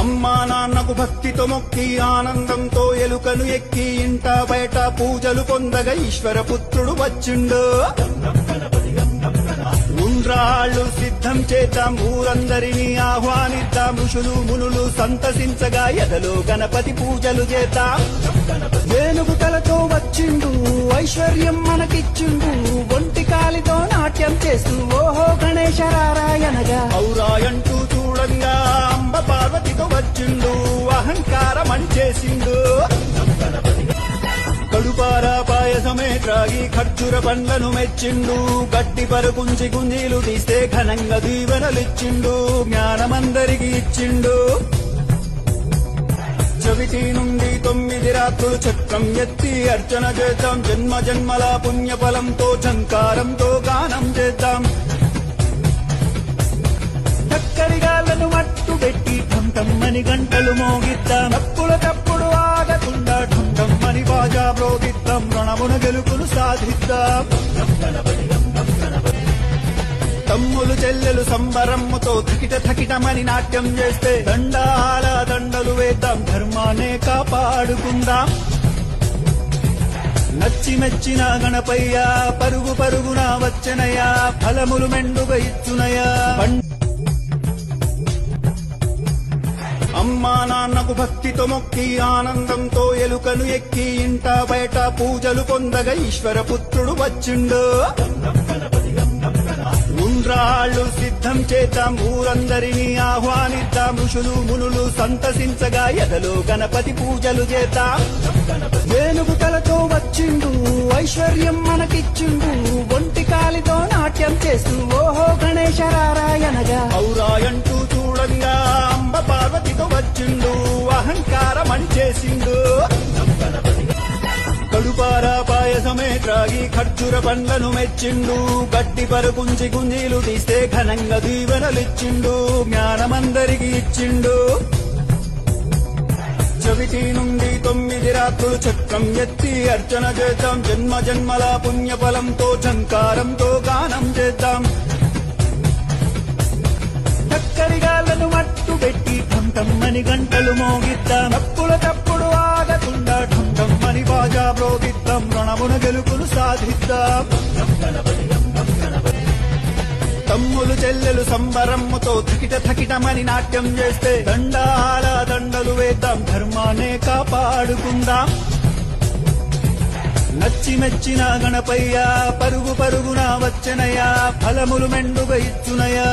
అమ్మా నాన్నకు భక్తితో మొక్కి ఆనందంతో ఎలుకను ఎక్కి ఇంట బయట పూజలు పొందగా ఈశ్వర పుత్రుడు వచ్చిండు. ఉండ్రాళ్ళు సిద్ధం చేద్దాం, ఊరందరినీ ఆహ్వానిద్దాం, ఋషులు మునులు సంతసించగా ఎదలో గణపతి పూజలు చేద్దాం. ఏనుగు తలతో వచ్చిండు, ఐశ్వర్యం మనకిచ్చిండు, ఒంటి కాలితో నాట్యం చేస్తూ ఓహో గణేశ రారాయనగా ఔరాయంటూ చూడంగా అంబ పార్వతితో వచ్చిండు, అహంకారం అంచేసిండు. కడుపారా పాయసమే త్రాగి ఖర్జూర పండ్లను మెచ్చిండు, గట్టి పరుకుంచి గుంజీలు తీస్తే ఘనంగా దీవెనలిచ్చిండు, జ్ఞానమందరికి ఇచ్చిండు. చవితి నుండి 9 రాత్రులు చక్రం ఎత్తి అర్చన చేద్దాం, జన్మ జన్మల పుణ్యఫలంతో ఝంకారంతో గానం చేద్దాం. చక్కరిగాళ్లను మట్టు పెట్టి ఠంఠమ్మని గంటలు మోగిద్దాం, తప్పుల తప్పుడు ఆగకుండా ఠంఠమ్మని బాజా ప్రోగిద్దాం, రణమున గెలుపును సాధిద్దాం. తమ్ములు చెల్లెలు సంబరమ్మతో థకిట థకిటమని నాట్యం చేస్తే దండాల దండలు వేద్దాం, ధర్మాన్నే కాపాడుకుందాం. నచ్చి మెచ్చిన గణపయ్య పరుగు పరుగున వచ్చనయా, ఫలములు మెండుగా ఇచ్చునయా. అమ్మా నాన్నకు భక్తితో మొక్కి ఆనందంతో ఎలుకను ఎక్కి ఇంట బయట పూజలు పొందగా ఈశ్వర పుత్రుడు వచ్చిండు. ఉండ్రాళ్ళు సిద్ధం చేద్దాం, ఊరందరినీ ఆహ్వానిద్దాం, ఋషులు మునులు సంతసించగా ఎదలో గణపతి పూజలు చేద్దాం. ఏనుగు తలతో వచ్చిండు, ఐశ్వర్యం మనకిచ్చిండు, ఒంటి కాలితో నాట్యం చేస్తూ ఓహో గణేశ రారాయనగా ఔరాయంటూ చూడంగా అంబ పార్వతితో వచ్చిండు, అహంకారం అంచేసిండు. కడుపారా పాయసమే త్రాగి ఖర్జూర పండ్లను మెచ్చిండు, గట్టి పరుకుంచి గుంజీలు తీస్తే ఘనంగా దీవెనలిచ్చిండు, జ్ఞానమందరికి ఇచ్చిండు. చవితి నుండి 9 రాత్రులు చక్రం ఎత్తి అర్చన చేద్దాం, జన్మ జన్మల పుణ్యఫలంతో ఝంకారంతో గానం చేద్దాం. చక్కరిగాళ్లను మట్టు పెట్టి ఠంఠమ్మని గంటలు మోగిద్దాం, తప్పుల తప్పుడు ఆగకుండా ఠంఠమ్మని బాజా ప్రోగిద్దాం, రణమున గెలుపును సాధిద్దాం. తమ్ములు చెల్లెలు సంబరమ్మతో థకిట థకిటమని నాట్యం చేస్తే దండాల దండలు వేద్దాం, ధర్మాన్నే కాపాడుకుందాం. నచ్చి మెచ్చిన గణపయ్య పరుగు పరుగున వచ్చనయా, ఫలములు మెండుగా ఇచ్చునయా.